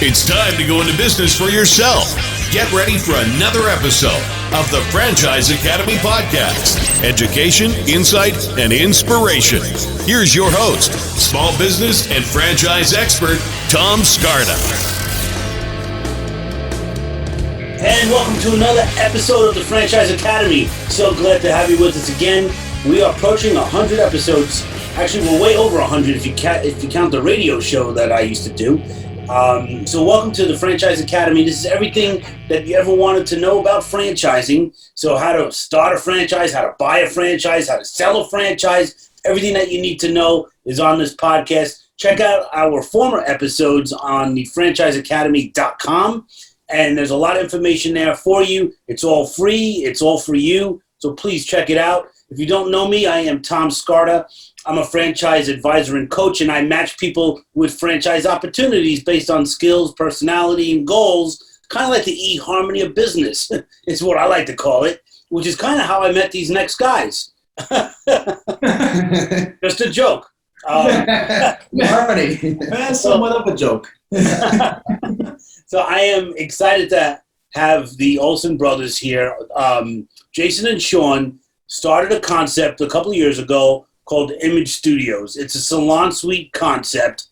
It's time to go into business for yourself. Get ready for another episode of the Franchise Academy Podcast. Education, insight, and inspiration. Here's your host, small business and franchise expert, Tom Scarda. And welcome to another episode of the Franchise Academy. So glad to have you with us again. We are approaching 100 episodes. Actually, we're way over 100 if you count the radio show that I used to do. So welcome to the Franchise Academy. This is everything that you ever wanted to know about franchising. So how to start a franchise, how to buy a franchise, how to sell a franchise. Everything that you need to know is on this podcast. Check out our former episodes on the franchiseacademy.com. And there's a lot of information there for you. It's all free. It's all for you. So please check it out. If you don't know me, I am Tom Scarda. I'm a franchise advisor and coach, and I match people with franchise opportunities based on skills, personality, and goals, kind of like the e-harmony of business is what I like to call it, which is kind of how I met these next guys. Just a joke. Harmony. That's somewhat of a joke. So I am excited to have the Olsen brothers here. Jason and Sean started a concept a couple of years ago called Image Studios. It's a salon suite concept,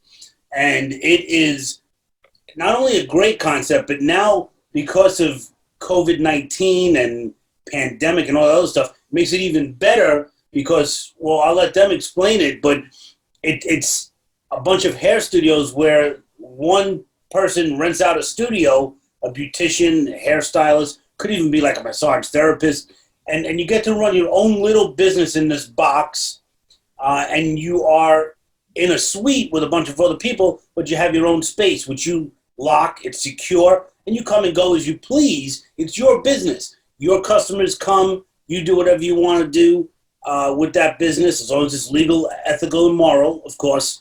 and it is not only a great concept, but now because of COVID-19 and pandemic and all that other stuff, it makes it even better because, well, I'll let them explain it, but it's a bunch of hair studios where one person rents out a studio, a beautician, a hairstylist, could even be like a massage therapist, and you get to run your own little business in this box. And you are in a suite with a bunch of other people, but you have your own space, which you lock, it's secure, and you come and go as you please. It's your business. Your customers come, you do whatever you want to do with that business, as long as it's legal, ethical, and moral, of course,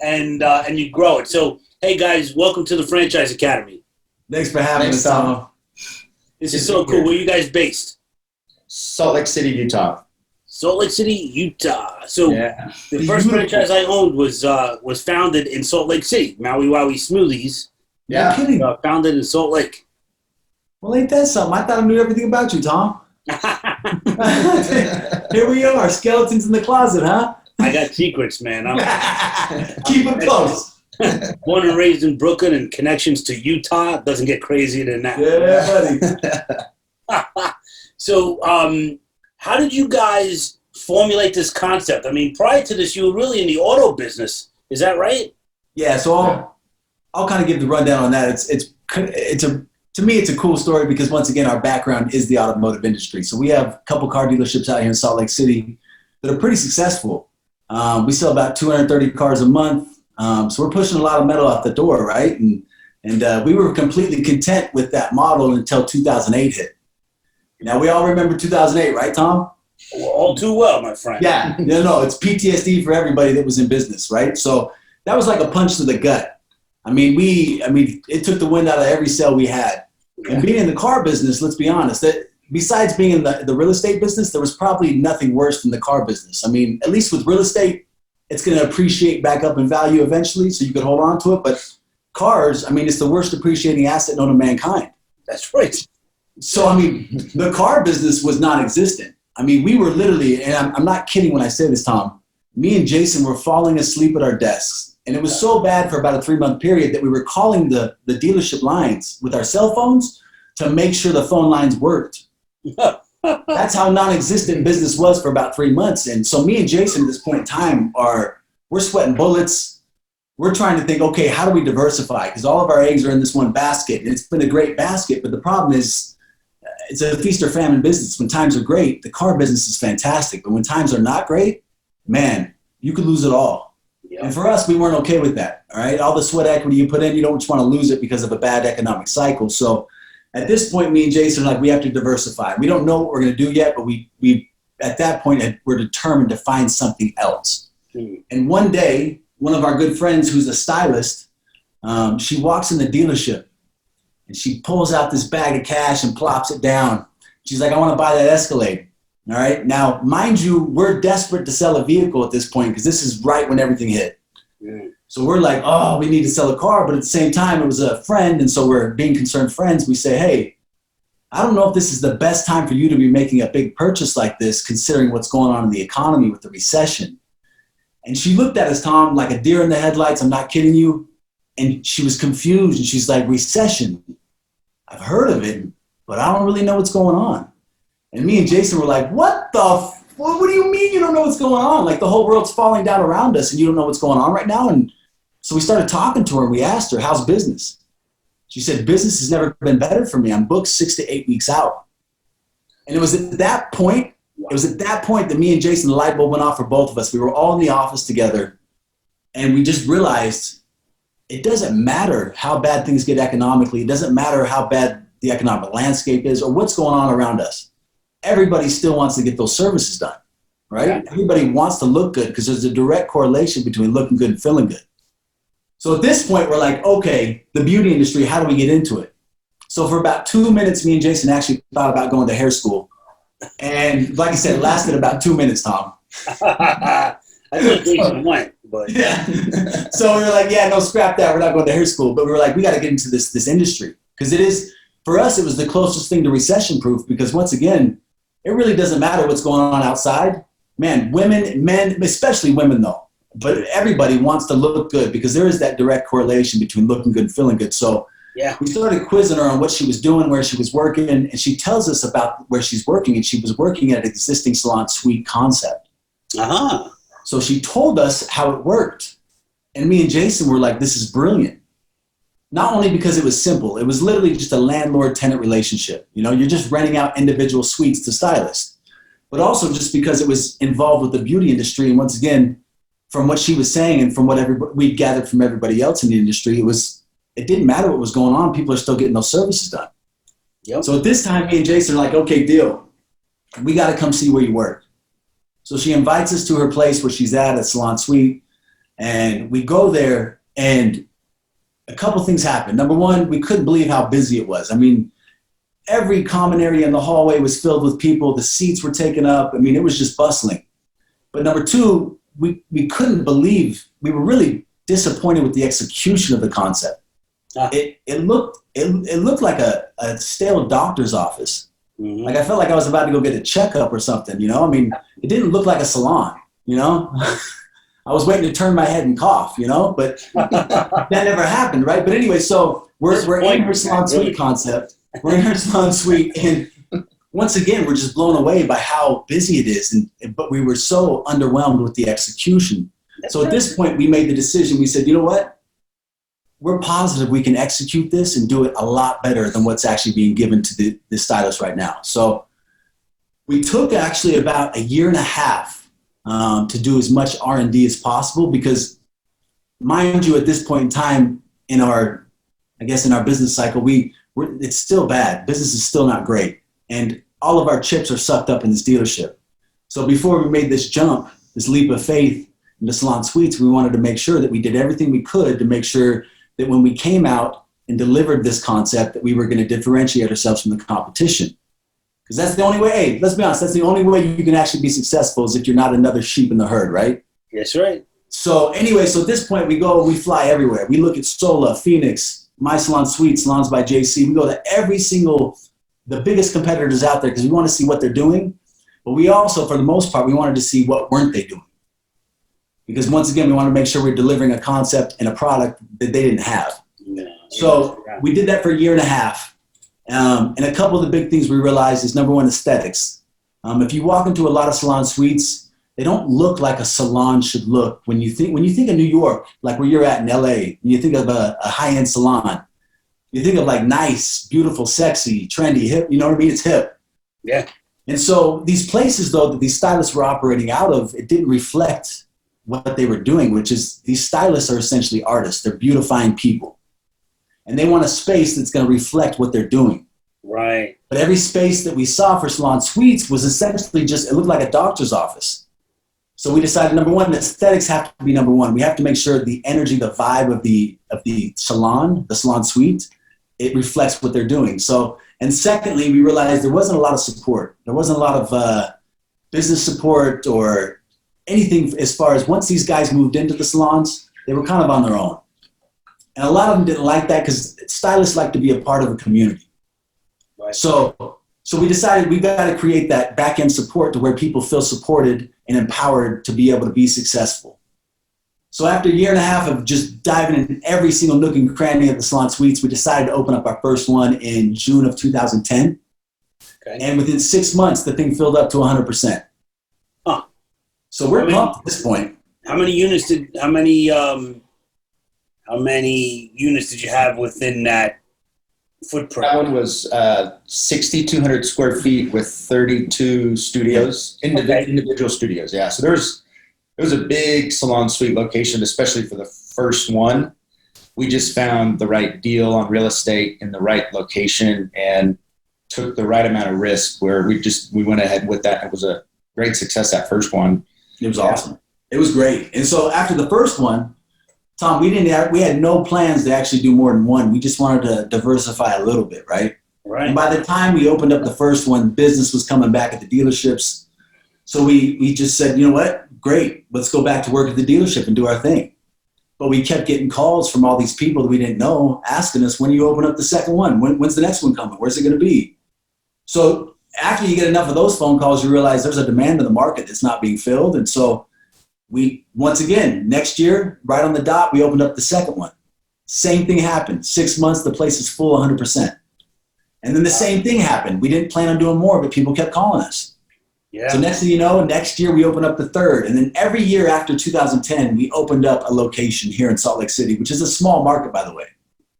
and you grow it. So, hey guys, welcome to the Franchise Academy. Thanks for having us, Tom. This is so cool. Where are you guys based? Salt Lake City, Utah. Salt Lake City, Utah. So the first franchise I owned was founded in Salt Lake City. Maui Wowie Smoothies. Yeah. No kidding. Founded in Salt Lake. Well, ain't that something? I thought I knew everything about you, Tom. Here we are, skeletons in the closet, huh? I got secrets, man. Keep them close. Born and raised in Brooklyn and connections to Utah. Doesn't get crazier than that. Yeah, buddy. So, how did you guys formulate this concept? I mean, prior to this, you were really in the auto business. Is that right? Yeah. So I'll kind of give the rundown on that. To me, it's a cool story because once again, our background is the automotive industry. So we have a couple car dealerships out here in Salt Lake City that are pretty successful. We sell about 230 cars a month. So we're pushing a lot of metal out the door, right? And we were completely content with that model until 2008 hit. Now, we all remember 2008, right, Tom? All too well, my friend. Yeah. No, it's PTSD for everybody that was in business, right? So that was like a punch to the gut. I mean, it took the wind out of every sale we had. Yeah. And being in the car business, let's be honest, that besides being in the real estate business, there was probably nothing worse than the car business. I mean, at least with real estate, it's going to appreciate back up in value eventually, so you could hold on to it. But cars, I mean, it's the worst appreciating asset known to mankind. That's right. So, I mean, the car business was non-existent. I mean, we were literally, and I'm not kidding when I say this, Tom, me and Jason were falling asleep at our desks. And it was so bad for about a 3-month period that we were calling the dealership lines with our cell phones to make sure the phone lines worked. That's how non-existent business was for about 3 months. And so me and Jason at this point in time we're sweating bullets. We're trying to think, okay, how do we diversify? Because all of our eggs are in this one basket. And it's been a great basket, but the problem is, it's a feast or famine business. When times are great, the car business is fantastic. But when times are not great, man, you could lose it all. Yeah. And for us, we weren't okay with that. All right. All the sweat equity you put in, you don't just want to lose it because of a bad economic cycle. So at this point, me and Jason are like, we have to diversify. We don't know what we're going to do yet, but we at that point, we're determined to find something else. And one day, one of our good friends who's a stylist, she walks in the dealership. And she pulls out this bag of cash and plops it down. She's like, I want to buy that Escalade. All right. Now, mind you, we're desperate to sell a vehicle at this point because this is right when everything hit. So we're like, oh, we need to sell a car. But at the same time, it was a friend. And so we're being concerned friends. We say, hey, I don't know if this is the best time for you to be making a big purchase like this, considering what's going on in the economy with the recession. And she looked at us, Tom, like a deer in the headlights. I'm not kidding you. And she was confused. And she's like, recession. I've heard of it, but I don't really know what's going on. And me and Jason were like, what do you mean you don't know what's going on? Like the whole world's falling down around us and you don't know what's going on right now? And so we started talking to her and we asked her, how's business? She said, business has never been better for me. I'm booked 6 to 8 weeks out. And it was at that point that me and Jason, the light bulb went off for both of us. We were all in the office together and we just realized it doesn't matter how bad things get economically. It doesn't matter how bad the economic landscape is or what's going on around us. Everybody still wants to get those services done, right? Yeah. Everybody wants to look good because there's a direct correlation between looking good and feeling good. So at this point, we're like, okay, the beauty industry, how do we get into it? So for about 2 minutes, me and Jason actually thought about going to hair school. And like I said, it lasted about 2 minutes, Tom. I thought Jason went, but yeah. So we were like, yeah, no, scrap that. We're not going to hair school. But we were like, we got to get into this industry because it is, for us, it was the closest thing to recession proof because once again, it really doesn't matter what's going on outside. Man, women, men, especially women though, but everybody wants to look good because there is that direct correlation between looking good and feeling good. So yeah, we started quizzing her on what she was doing, where she was working, and she tells us about where she's working, and she was working at an existing salon suite concept. Uh-huh. So she told us how it worked. And me and Jason were like, this is brilliant. Not only because it was simple, it was literally just a landlord-tenant relationship. You know, you're just renting out individual suites to stylists. But also just because it was involved with the beauty industry. And once again, from what she was saying and from what we gathered from everybody else in the industry, it didn't matter what was going on. People are still getting those services done. Yep. So at this time, me and Jason are like, okay, deal. We got to come see where you work. So she invites us to her place where she's at Salon Suite. And we go there and a couple things happened. Number one, we couldn't believe how busy it was. I mean, every common area in the hallway was filled with people. The seats were taken up. I mean, it was just bustling. But number two, we couldn't believe, we were really disappointed with the execution of the concept. It looked like a stale doctor's office. Mm-hmm. Like I felt like I was about to go get a checkup or something, you know? I mean, it didn't look like a salon, you know? I was waiting to turn my head and cough, you know, but that never happened, right? But anyway, so we're in her salon suite concept. We're in her salon suite, and once again, we're just blown away by how busy it is. But we were so underwhelmed with the execution. So at this point, we made the decision. We said, you know what? We're positive we can execute this and do it a lot better than what's actually being given to the stylist right now. So we took actually about 1.5 years to do as much R&D as possible because, mind you, at this point in time in our business cycle, it's still bad. Business is still not great. And all of our chips are sucked up in this dealership. So before we made this jump, this leap of faith into Salon Suites, we wanted to make sure that we did everything we could to make sure that when we came out and delivered this concept, that we were going to differentiate ourselves from the competition. Because that's the only way, hey, let's be honest, that's the only way you can actually be successful is if you're not another sheep in the herd, right? That's right. So anyway, so at this point we fly everywhere. We look at Sola, Phoenix, My Salon Suite, Salons by JC. We go to the biggest competitors out there because we want to see what they're doing. But we also, for the most part, we wanted to see what weren't they doing. Because once again, we want to make sure we're delivering a concept and a product that they didn't have. Yeah, so we did that for 1.5 years. And a couple of the big things we realized is, number one, aesthetics. If you walk into a lot of salon suites, they don't look like a salon should look. When you think of New York, like where you're at in LA, and you think of a high-end salon, you think of like nice, beautiful, sexy, trendy, hip, you know what I mean? It's hip. Yeah. And so these places, though, that these stylists were operating out of, it didn't reflect what they were doing, which is these stylists are essentially artists. They're beautifying people. And they want a space that's going to reflect what they're doing. Right. But every space that we saw for Salon Suites was essentially just, it looked like a doctor's office. So we decided, number one, aesthetics have to be number one. We have to make sure the energy, the vibe of the salon, the Salon Suite, it reflects what they're doing. So, and secondly, we realized there wasn't a lot of support. There wasn't a lot of business support or anything as far as once these guys moved into the salons, They were kind of on their own. And a lot of them didn't like that because stylists like to be a part of a community. Right. So we decided we got to create that back-end support to where people feel supported and empowered to be able to be successful. So after a year and a half of just diving in every single nook and cranny of the Salon Suites, we decided to open up our first one in June of 2010. Okay. And within 6 months, the thing filled up to 100%. Huh. So we're pumped at this point. How many units did you have within that footprint? That one was 6,200 square feet with 32 studios, individual studios. Yeah. So it was a big salon suite location, especially for the first one. We just found the right deal on real estate in the right location and took the right amount of risk where we went ahead with that. It was a great success, that first one. It was awesome. It was great. And so after the first one, Tom, we had no plans to actually do more than one. We just wanted to diversify a little bit, right? Right. And by the time we opened up the first one, business was coming back at the dealerships. So we just said, you know what? Great. Let's go back to work at the dealership and do our thing. But we kept getting calls from all these people that we didn't know asking us, when you open up the second one? When's the next one coming? Where's it going to be? So after you get enough of those phone calls, you realize there's a demand in the market that's not being filled. And so we, once again, next year, right on the dot, we opened up the second one. Same thing happened. 6 months, the place is full 100%. And then the same thing happened. We didn't plan on doing more, but people kept calling us. Yeah. So next thing you know, next year we opened up the third. And then every year after 2010, we opened up a location here in Salt Lake City, which is a small market, by the way.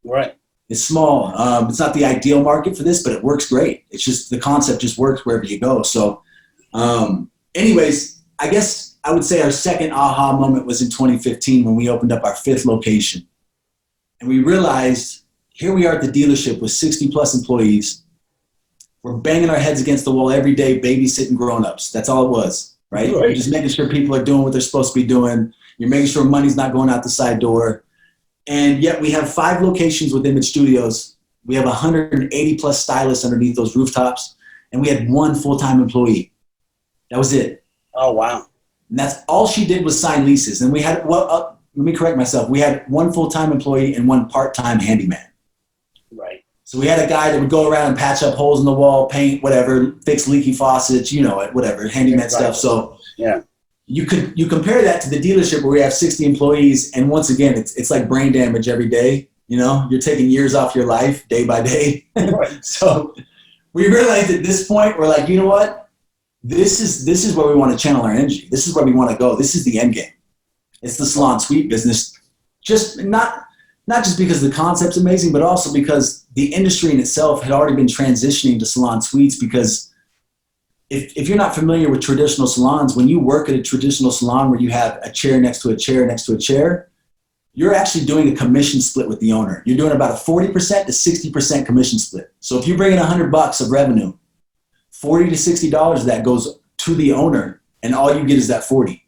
Right. It's small. It's not the ideal market for this, but it works great. It's just the concept just works wherever you go. So anyways, I guess I would say our second aha moment was in 2015 when we opened up our fifth location. And we realized here we are at the dealership with 60 plus employees. We're banging our heads against the wall every day, babysitting grown-ups. That's all it was, right? Right. You're just making sure people are doing what they're supposed to be doing. You're making sure money's not going out the side door. And yet we have 5 locations with Image Studios. We have 180 plus stylists underneath those rooftops. And we had 1 full-time employee. That was it. Oh, wow. And that's all she did was sign leases. And we had, let me correct myself. We had 1 full-time employee and 1 part-time handyman. Right. So we had a guy that would go around and patch up holes in the wall, paint, whatever, fix leaky faucets, you know it, whatever, handyman stuff. So yeah, you compare that to the dealership where we have 60 employees, and once again, it's like brain damage every day. You know, you're taking years off your life day by day. Right. So we realized at this point, we're like, you know what? This is where we want to channel our energy. This is where we want to go. This is the end game. It's the salon suite business. Just not just because the concept's amazing, but also because the industry in itself had already been transitioning to salon suites. Because if you're not familiar with traditional salons, when you work at a traditional salon where you have a chair next to a chair next to a chair, you're actually doing a commission split with the owner. You're doing about a 40% to 60% commission split. So if you bring in $100 of revenue, $40 to $60 of that goes to the owner, and all you get is that 40.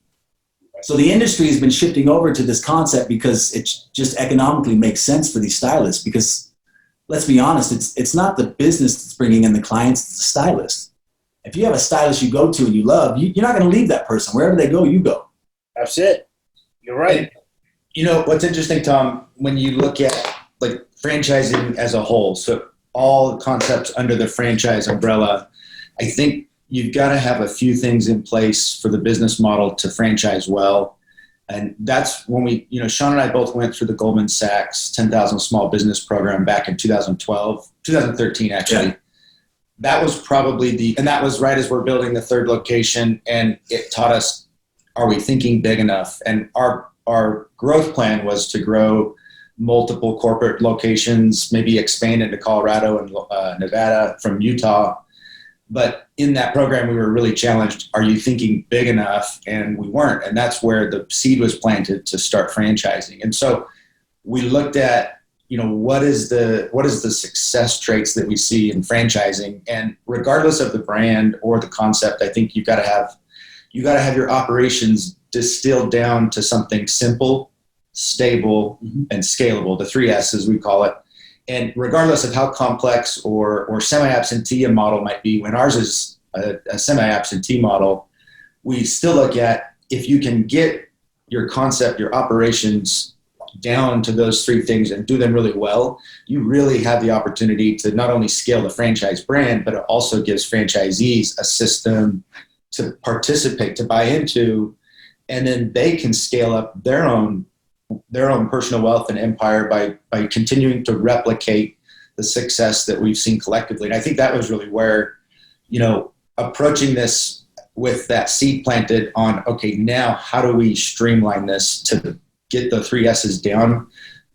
So the industry has been shifting over to this concept because it just economically makes sense for these stylists. Because let's be honest, it's not the business that's bringing in the clients, it's the stylist. If you have a stylist you go to and you love, you're not going to leave that person. Wherever they go, you go. That's it. You're right. And, you know, what's interesting, Tom, when you look at like franchising as a whole, so all the concepts under the franchise umbrella, I think you've got to have a few things in place for the business model to franchise well. And that's when we, you know, Sean and I both went through the Goldman Sachs 10,000 Small Business Program back in 2013, actually. Yeah. That was probably and that was right as we're building the third location. And it taught us, are we thinking big enough? And our growth plan was to grow multiple corporate locations, maybe expand into Colorado and Nevada from Utah. But in that program, we were really challenged. Are you thinking big enough? And we weren't. And that's where the seed was planted to start franchising. And so we looked at, you know, what is the success traits that we see in franchising? And regardless of the brand or the concept, I think you got to have your operations distilled down to something simple, stable, and scalable. The 3 S's we call it. And regardless of how complex or semi-absentee a model might be, when ours is a semi-absentee model, we still look at if you can get your concept, your operations down to those three things and do them really well, you really have the opportunity to not only scale the franchise brand, but it also gives franchisees a system to participate, to buy into, and then they can scale up their own personal wealth and empire by continuing to replicate the success that we've seen collectively. And I think that was really where, approaching this with that seed planted on, okay, now how do we streamline this to get the 3 S's down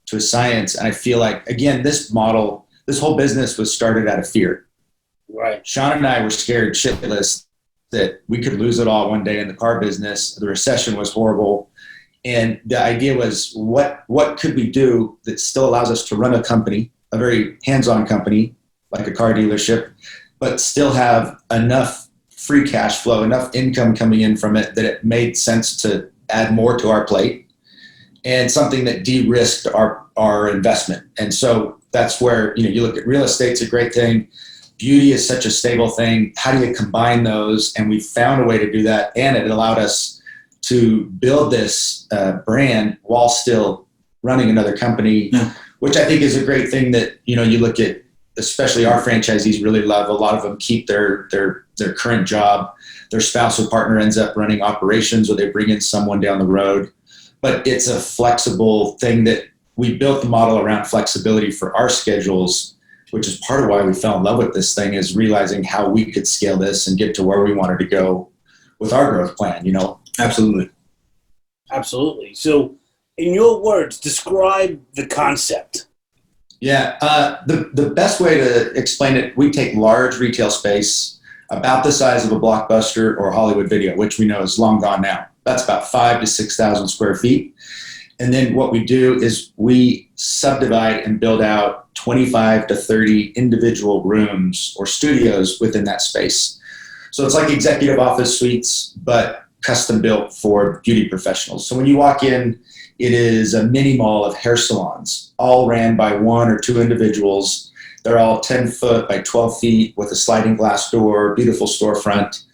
to a science? And I feel like, again, this whole business was started out of fear. Right. Sean and I were scared shitless that we could lose it all one day in the car business. The recession was horrible. And the idea was, what could we do that still allows us to run a company, a very hands-on company, like a car dealership, but still have enough free cash flow, enough income coming in from it that it made sense to add more to our plate, and something that de-risked our investment. And so that's where, you look at real estate's a great thing. Beauty is such a stable thing. How do you combine those? And we found a way to do that. And it allowed us to build this brand while still running another company, which I think is a great thing that, you look at, especially our franchisees really love. A lot of them keep their current job. Their spouse or partner ends up running operations, or they bring in someone down the road. But it's a flexible thing that we built the model around flexibility for our schedules, which is part of why we fell in love with this thing, is realizing how we could scale this and get to where we wanted to go with our growth plan, Absolutely. Absolutely. So in your words, describe the concept. Yeah. The best way to explain it, we take large retail space about the size of a Blockbuster or Hollywood Video, which we know is long gone now. That's about 5,000 to 6,000 square feet. And then what we do is we subdivide and build out 25 to 30 individual rooms or studios within that space. So it's like executive office suites, but custom built for beauty professionals. So when you walk in, it is a mini mall of hair salons, all ran by 1 or 2 individuals. They're all 10 foot by 12 feet with a sliding glass door, beautiful storefront.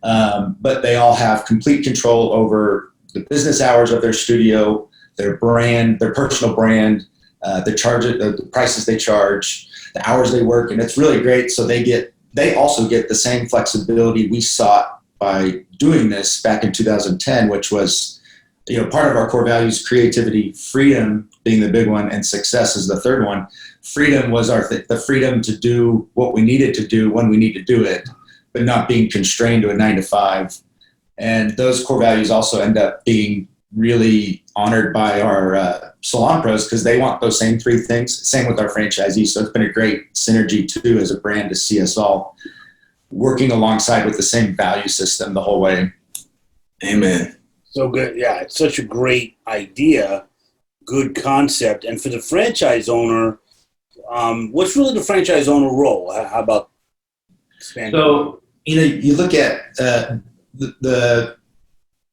But they all have complete control over the business hours of their studio, their brand, their personal brand, the prices they charge, the hours they work, and it's really great. So they also get the same flexibility we sought by doing this back in 2010, which was, part of our core values: creativity, freedom being the big one, and success is the third one. Freedom was the freedom to do what we needed to do when we need to do it, but not being constrained to a 9 to 5. And those core values also end up being really honored by our Salon pros, because they want those same 3 things. Same with our franchisees. So it's been a great synergy too as a brand to see us all working alongside with the same value system the whole way. Amen. So good. Yeah, it's such a great idea, good concept. And for the franchise owner, what's really the franchise owner role? How about expanding? So, you look at the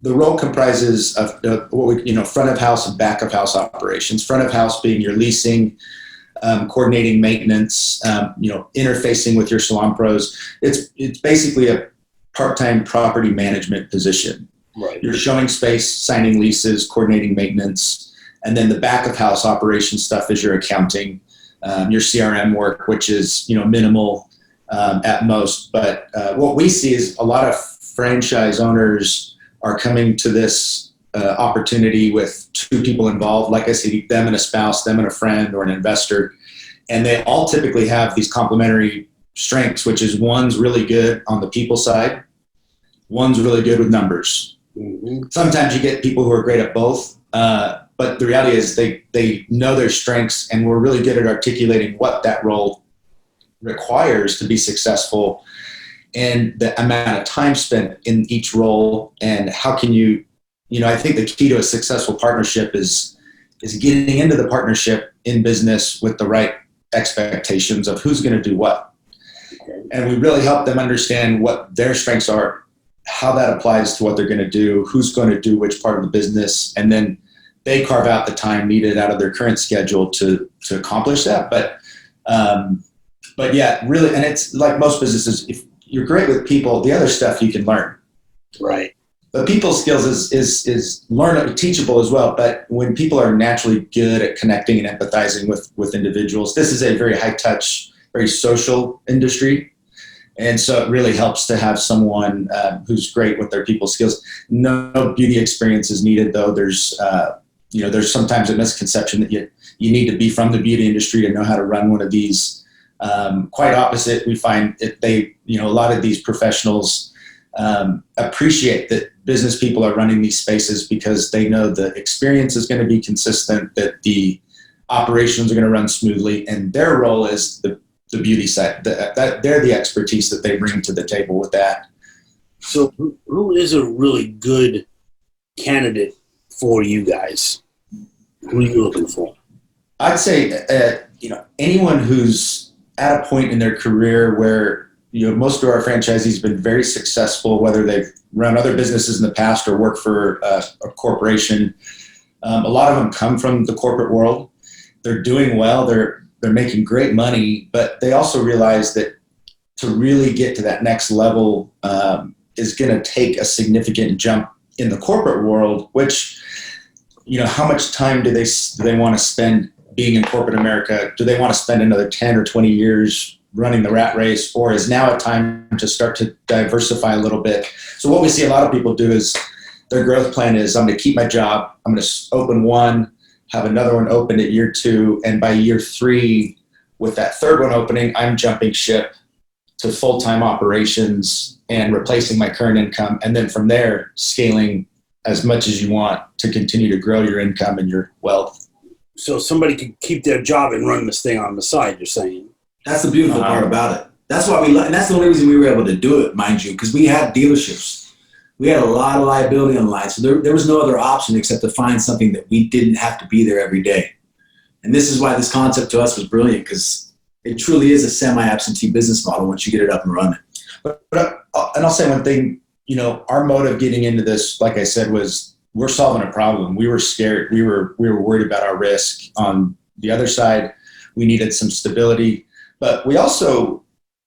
role comprises of what we, front of house and back of house operations. Front of house being your leasing, coordinating maintenance, interfacing with your salon pros. It's basically a part-time property management position. Right. You're showing space, signing leases, coordinating maintenance, and then the back of house operation stuff is your accounting, your CRM work, which is minimal at most. But what we see is a lot of franchise owners are coming to this opportunity with 2 people involved. Like I said, them and a spouse, them and a friend or an investor, and they all typically have these complementary strengths, which is one's really good on the people side, one's really good with numbers. Mm-hmm. Sometimes you get people who are great at both, but the reality is they know their strengths, and we're really good at articulating what that role requires to be successful, and the amount of time spent in each role, and how can you, I think the key to a successful partnership is getting into the partnership in business with the right expectations of who's going to do what. And we really help them understand what their strengths are, how that applies to what they're going to do, who's going to do which part of the business, and then they carve out the time needed out of their current schedule to accomplish that. But yeah, really, and it's like most businesses, if you're great with people, the other stuff you can learn. Right. But people skills is teachable as well. But when people are naturally good at connecting and empathizing with individuals, this is a very high touch, very social industry. And so it really helps to have someone who's great with their people skills. No beauty experience is needed, though. There's sometimes a misconception that you need to be from the beauty industry to know how to run one of these. Quite opposite, we find a lot of these professionals appreciate that business people are running these spaces because they know the experience is going to be consistent, that the operations are going to run smoothly, and their role is the beauty side. That they're the expertise that they bring to the table with that. So who is a really good candidate for you guys? Who are you looking for? I'd say anyone who's at a point in their career where most of our franchisees have been very successful, whether they've run other businesses in the past or work for a corporation. A lot of them come from the corporate world. They're doing well. They're making great money, but they also realize that to really get to that next level is going to take a significant jump in the corporate world, which, how much time do they want to spend being in corporate America? Do they want to spend another 10 or 20 years running the rat race, or is now a time to start to diversify a little bit? So what we see a lot of people do is their growth plan is, I'm going to keep my job. I'm going to open one, have another one open at year 2. And by year 3, with that third one opening, I'm jumping ship to full-time operations and replacing my current income. And then from there, scaling as much as you want to continue to grow your income and your wealth. So somebody could keep their job and run this thing on the side, you're saying? That's the beautiful part about it. That's why and that's the only reason we were able to do it, mind you, because we had dealerships. We had a lot of liability on the line. So there was no other option except to find something that we didn't have to be there every day. And this is why this concept to us was brilliant, because it truly is a semi-absentee business model once you get it up and running. And I'll say one thing, our motive getting into this, like I said, was we're solving a problem. We were scared. We were worried about our risk. On the other side, we needed some stability. But we also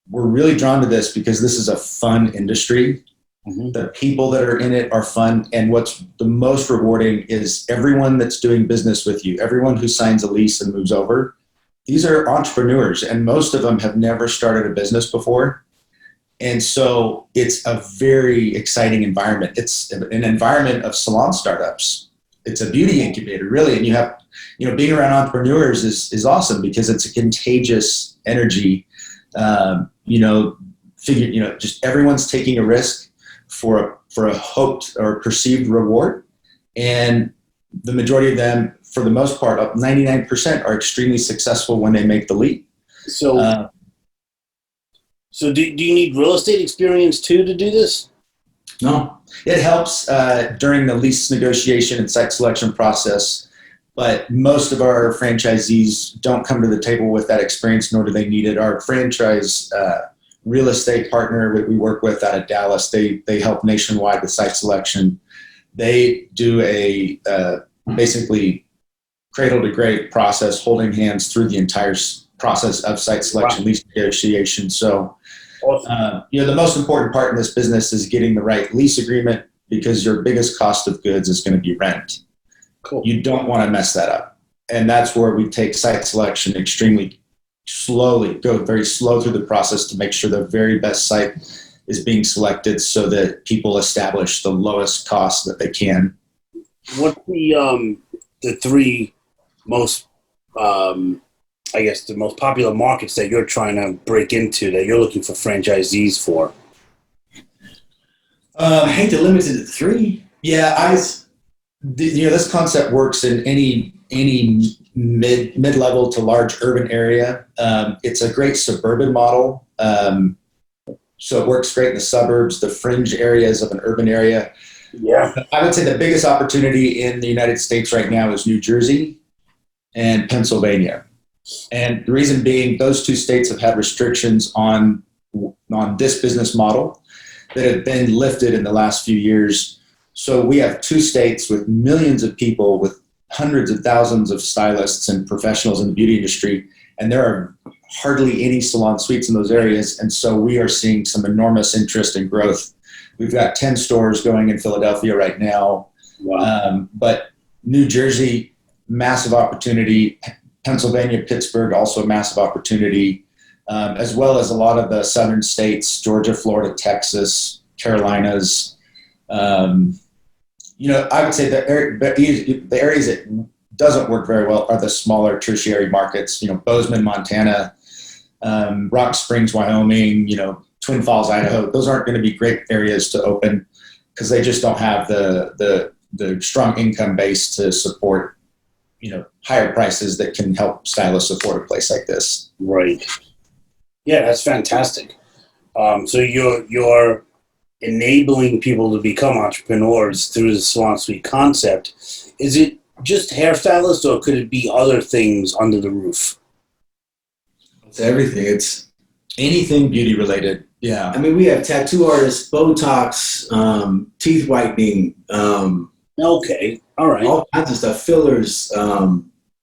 were really drawn to this because this is a fun industry. Mm-hmm. The people that are in it are fun. And what's the most rewarding is everyone that's doing business with you, everyone who signs a lease and moves over, these are entrepreneurs, and most of them have never started a business before. And so it's a very exciting environment. It's an environment of salon startups. It's a beauty incubator, really. And you have, being around entrepreneurs is awesome because it's a contagious energy. Just everyone's taking a risk for a hoped or perceived reward. And the majority of them, for the most part, up 99%, are extremely successful when they make the leap. So do you need real estate experience too to do this? No, it helps during the lease negotiation and site selection process. But most of our franchisees don't come to the table with that experience, nor do they need it. Our franchise real estate partner that we work with out of Dallas, they help nationwide with site selection. They do a basically cradle to grave process, holding hands through the entire process of site selection, lease negotiation. So, awesome. The most important part in this business is getting the right lease agreement, because your biggest cost of goods is going to be rent. Cool. You don't want to mess that up. And that's where we take site selection extremely slowly, go very slow through the process to make sure the very best site is being selected so that people establish the lowest cost that they can. What's the 3 most, the most popular markets that you're trying to break into, that you're looking for franchisees for? I hate to limit it to 3. Yeah, this concept works in any mid-level to large urban area. It's a great suburban model. So it works great in the suburbs, the fringe areas of an urban area. Yeah. I would say the biggest opportunity in the United States right now is New Jersey and Pennsylvania. And the reason being, those 2 states have had restrictions on this business model that have been lifted in the last few years. So we have 2 states with millions of people, with hundreds of thousands of stylists and professionals in the beauty industry, and there are hardly any salon suites in those areas. And so we are seeing some enormous interest and growth We've got 10 stores going in Philadelphia right now. Wow. But New Jersey, massive opportunity. Pennsylvania, Pittsburgh, also a massive opportunity, as well as a lot of the southern states, Georgia, Florida, Texas, Carolinas. I would say the areas that doesn't work very well are the smaller tertiary markets, Bozeman, Montana, Rock Springs, Wyoming, Twin Falls, Idaho. Those aren't going to be great areas to open because they just don't have the strong income base to support, higher prices that can help stylists afford a place like this. Right. Yeah, that's fantastic. So you're enabling people to become entrepreneurs through the Salon Suite concept. Is it just hairstylists, or could it be other things under the roof? It's everything. It's anything beauty related. Yeah. I mean, we have tattoo artists, Botox, teeth whitening, Okay. All right. all kinds of stuff, fillers,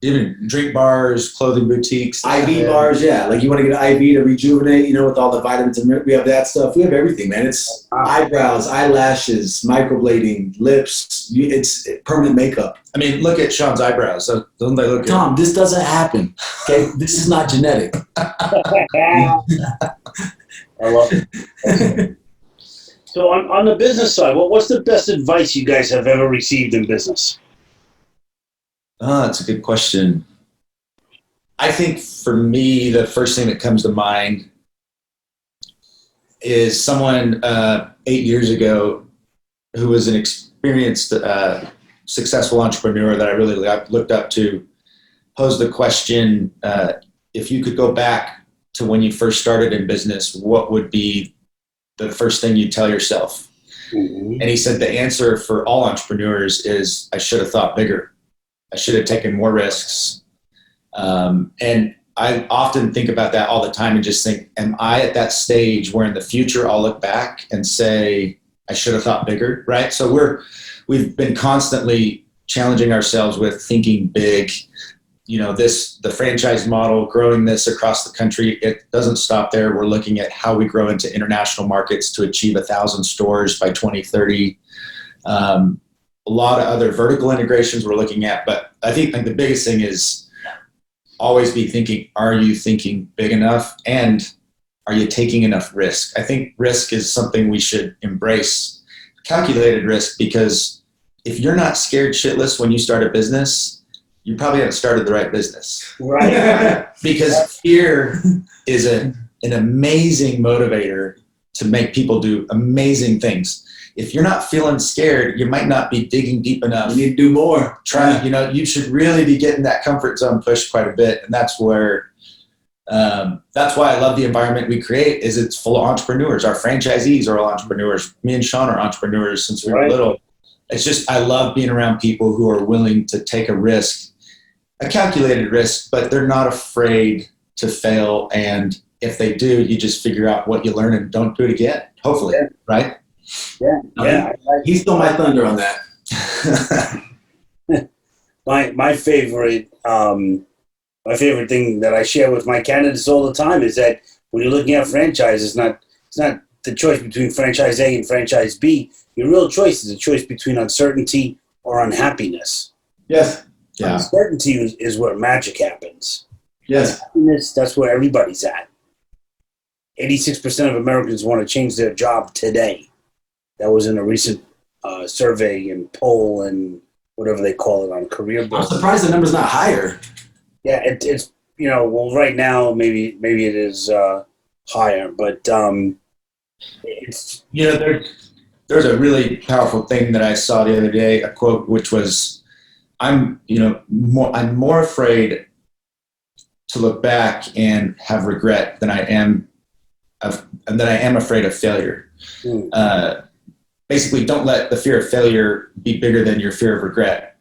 Even drink bars, clothing boutiques. IV bars. Yeah, like you want to get an IV to rejuvenate, with all the vitamins and we have that stuff. We have everything, man. It's eyebrows, eyelashes, microblading, lips. It's permanent makeup. I mean, look at Sean's eyebrows. Don't they look Tom, this doesn't happen. Okay, this is not genetic. I love it. So on the business side, what's the best advice you guys have ever received in business? Oh, that's a good question. I think for me, the first thing that comes to mind is someone 8 years ago who was an experienced, successful entrepreneur that I really looked up to, posed the question, if you could go back to when you first started in business, what would be the first thing you tell yourself? Mm-hmm. And he said the answer for all entrepreneurs is, I should have thought bigger. I should have taken more risks. And I often think about that all the time and just think, am I at that stage where in the future I'll look back and say, I should have thought bigger, right? So we've been constantly challenging ourselves with thinking big. The franchise model, growing this across the country, it doesn't stop there. We're looking at how we grow into international markets to achieve 1,000 stores by 2030. A lot of other vertical integrations we're looking at, but I think the biggest thing is always be thinking, are you thinking big enough? And are you taking enough risk? I think risk is something we should embrace, calculated risk, because if you're not scared shitless when you start a business, you probably haven't started the right business. Right. Because fear is an amazing motivator to make people do amazing things. If you're not feeling scared, you might not be digging deep enough. You need to do more. You should really be getting that comfort zone pushed quite a bit. And that's where, that's why I love the environment we create, is it's full of entrepreneurs. Our franchisees are all entrepreneurs. Me and Sean are entrepreneurs since we were little. It's just, I love being around people who are willing to take a risk, a calculated risk, but they're not afraid to fail. And if they do, you just figure out what you learn and don't do it again, hopefully, right? Yeah. He stole my thunder on that. My favorite thing that I share with my candidates all the time is that when you're looking at franchise, it's not the choice between franchise A and franchise B. Your real choice is a choice between uncertainty or unhappiness. Yes. Yeah. Uncertainty is where magic happens. Yes. Happiness, that's where everybody's at. 86% of Americans want to change their job today. That was in a recent survey and poll and whatever they call it on Career I'm Builder. surprised the number's not higher. Yeah, it's right now maybe it is higher, but it's there's a really powerful thing that I saw the other day, a quote which was, I'm more afraid to look back and have regret than I am afraid of failure. Basically, don't let the fear of failure be bigger than your fear of regret.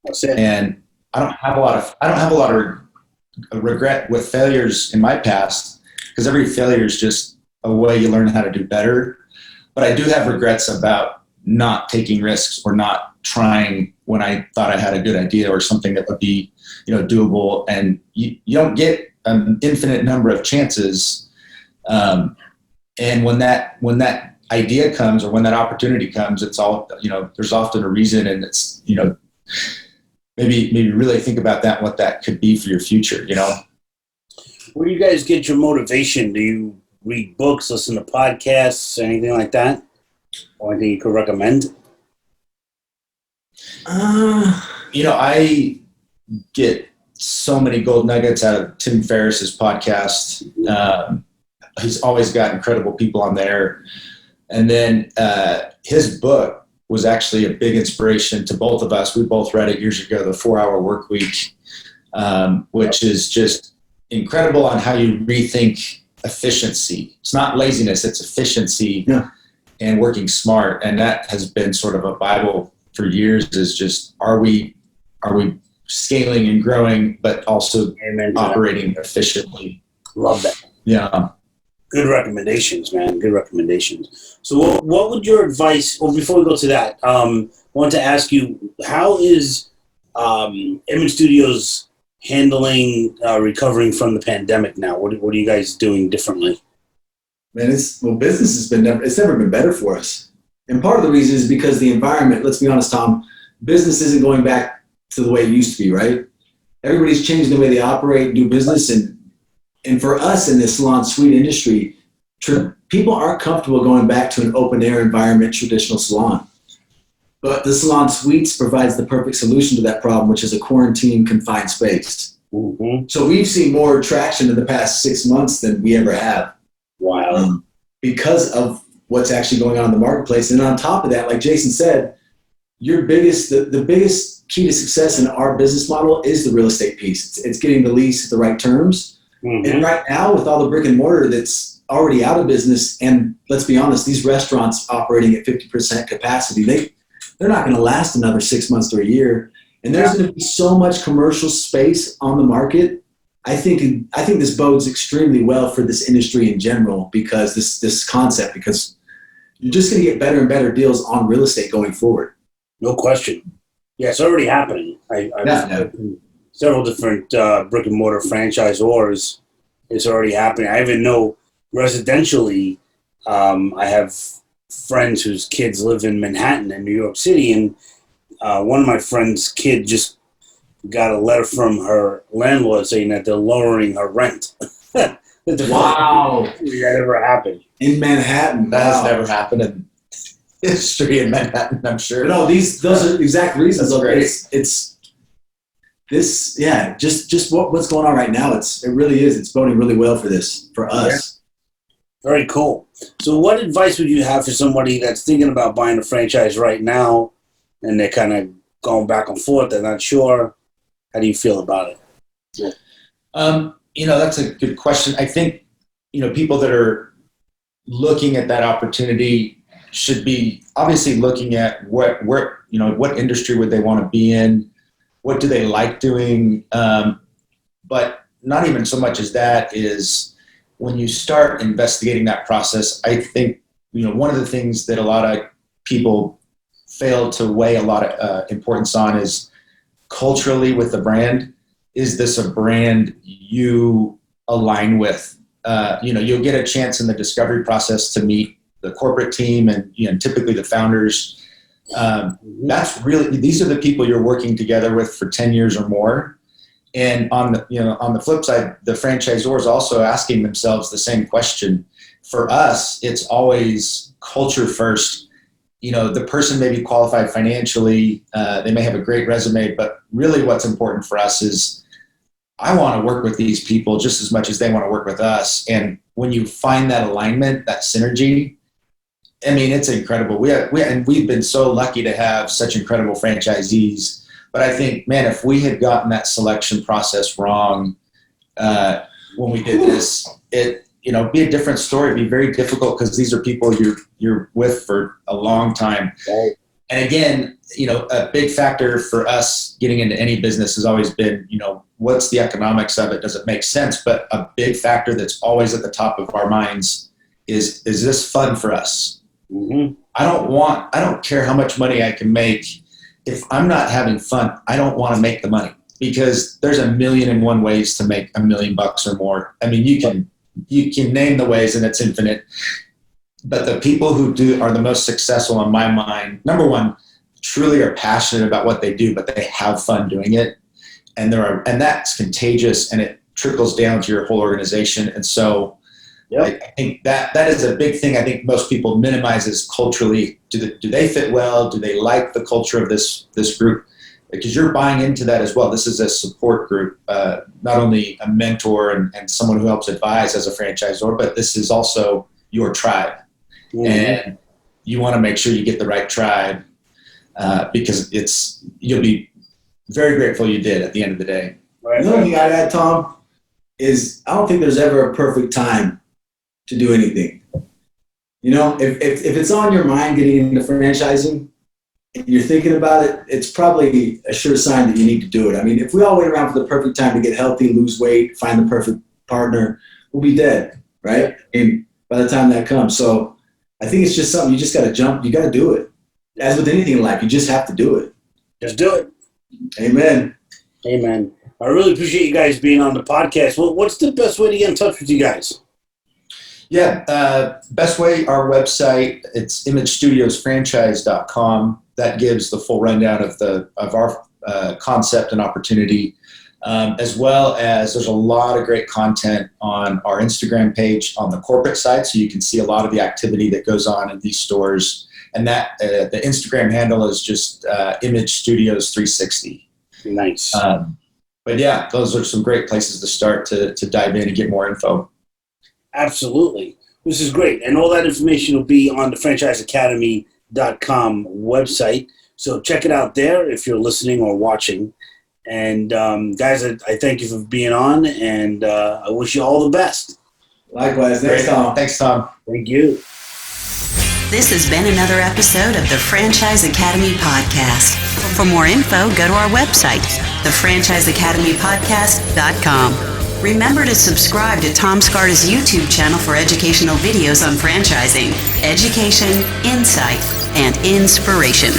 That's it. And I don't have a lot of regret with failures in my past, because every failure is just a way you learn how to do better. But I do have regrets about not taking risks or not trying when I thought I had a good idea or something that would be, doable. And you don't get an infinite number of chances. And when that idea comes or when that opportunity comes, it's all, there's often a reason, and it's, maybe really think about that, what that could be for your future, Where do you guys get your motivation? Do you read books, listen to podcasts, anything like that? Or anything you could recommend? I get so many gold nuggets out of Tim Ferriss's podcast. He's always got incredible people on there. And then his book was actually a big inspiration to both of us. We both read it years ago, The 4-Hour Workweek, which is just incredible on how you rethink efficiency. It's not laziness, it's efficiency and working smart. And that has been sort of a Bible for years, is just, are we scaling and growing, but also operating efficiently? Love that. Yeah. Good recommendations, man. Good recommendations. So what would your advice, well, before we go to that, I want to ask you, how is Image Studios handling recovering from the pandemic now? What are you guys doing differently? Man, business it's never been better for us. And part of the reason is because the environment, let's be honest, Tom, business isn't going back to the way it used to be, right? Everybody's changing the way they operate, do business. And for us in the salon suite industry, people aren't comfortable going back to an open air environment, traditional salon. But the salon suites provides the perfect solution to that problem, which is a quarantine confined space. Mm-hmm. So we've seen more traction in the past 6 months than we ever have. Wow. Because of what's actually going on in the marketplace. And on top of that, like Jason said, the biggest key to success in our business model is the real estate piece. It's getting the lease at the right terms. Mm-hmm. And right now, with all the brick and mortar that's already out of business, and let's be honest, these restaurants operating at 50% capacity, they're not going to last another 6 months to a year. And there's going to be so much commercial space on the market. I think this bodes extremely well for this industry in general, because this concept, because you're just going to get better and better deals on real estate going forward. No question. Yeah, it's already happening. I've several different brick and mortar franchisors. It's already happening. I even know residentially, I have friends whose kids live in Manhattan and New York City, and one of my friend's kid just got a letter from her landlord saying that they're lowering her rent. Wow. That ever happened. In Manhattan. That has never happened in history in Manhattan, I'm sure. No, those are exact reasons. That's great. It's this, just what's going on right now. It really is. It's boding really well for us. Yeah. Very cool. So what advice would you have for somebody that's thinking about buying a franchise right now, and they're kind of going back and forth, they're not sure? How do you feel about it? Yeah. That's a good question. I think, people that are looking at that opportunity should be obviously looking at what industry would they want to be in, what do they like doing, but not even so much as that is when you start investigating that process. I think one of the things that a lot of people fail to weigh a lot of importance on is culturally with the brand. Is this a brand you align with? You'll get a chance in the discovery process to meet the corporate team and typically the founders. These are the people you're working together with for 10 years or more. And on the flip side, the franchisor is also asking themselves the same question. For us, it's always culture first. The person may be qualified financially, they may have a great resume, but really what's important for us is I want to work with these people just as much as they want to work with us. And when you find that alignment, that synergy, it's incredible. We've been so lucky to have such incredible franchisees. But I think, man, if we had gotten that selection process wrong when we did this, it'd be a different story. It'd be very difficult because these are people you're with for a long time. Right. And again, a big factor for us getting into any business has always been, what's the economics of it? Does it make sense? But a big factor that's always at the top of our minds is this fun for us? Mm-hmm. I don't care how much money I can make. If I'm not having fun, I don't want to make the money, because there's 1,000,001 ways to make $1 million or more. You can name the ways, and it's infinite. but the people who are the most successful in my mind, number one, truly are passionate about what they do, but they have fun doing it. And that's contagious, and it trickles down to your whole organization. And so I think that is a big thing. I think most people minimize is culturally. Do they fit well? Do they like the culture of this group? Because you're buying into that as well. This is a support group, not only a mentor and someone who helps advise as a franchisor, but this is also your tribe. Mm-hmm. And you want to make sure you get the right tribe, because you'll be very grateful you did at the end of the day. Right. Another thing I'd add, Tom, is I don't think there's ever a perfect time to do anything. If it's on your mind getting into franchising, if you're thinking about it, it's probably a sure sign that you need to do it. I mean, if we all wait around for the perfect time to get healthy, lose weight, find the perfect partner, we'll be dead, right? And by the time that comes. So I think it's just something you just got to jump. You got to do it. As with anything in life, you just have to do it. Just do it. Amen. Amen. I really appreciate you guys being on the podcast. Well, what's the best way to get in touch with you guys? Yeah, best way, our website, it's imagestudiosfranchise.com. That gives the full rundown of our concept and opportunity, as well as there's a lot of great content on our Instagram page on the corporate side, so you can see a lot of the activity that goes on in these stores. And that the Instagram handle is just Image Studios 360. Nice. But yeah, those are some great places to start to dive in and get more info. Absolutely. This is great. And all that information will be on the franchiseacademy.com website. So check it out there if you're listening or watching. And guys, I thank you for being on, and I wish you all the best. Likewise. Thanks, Tom. Thanks, Tom. Thank you. This has been another episode of the Franchise Academy Podcast. For more info, go to our website, thefranchiseacademypodcast.com. Remember to subscribe to Tom Scarda's YouTube channel for educational videos on franchising, education, insight, and inspiration.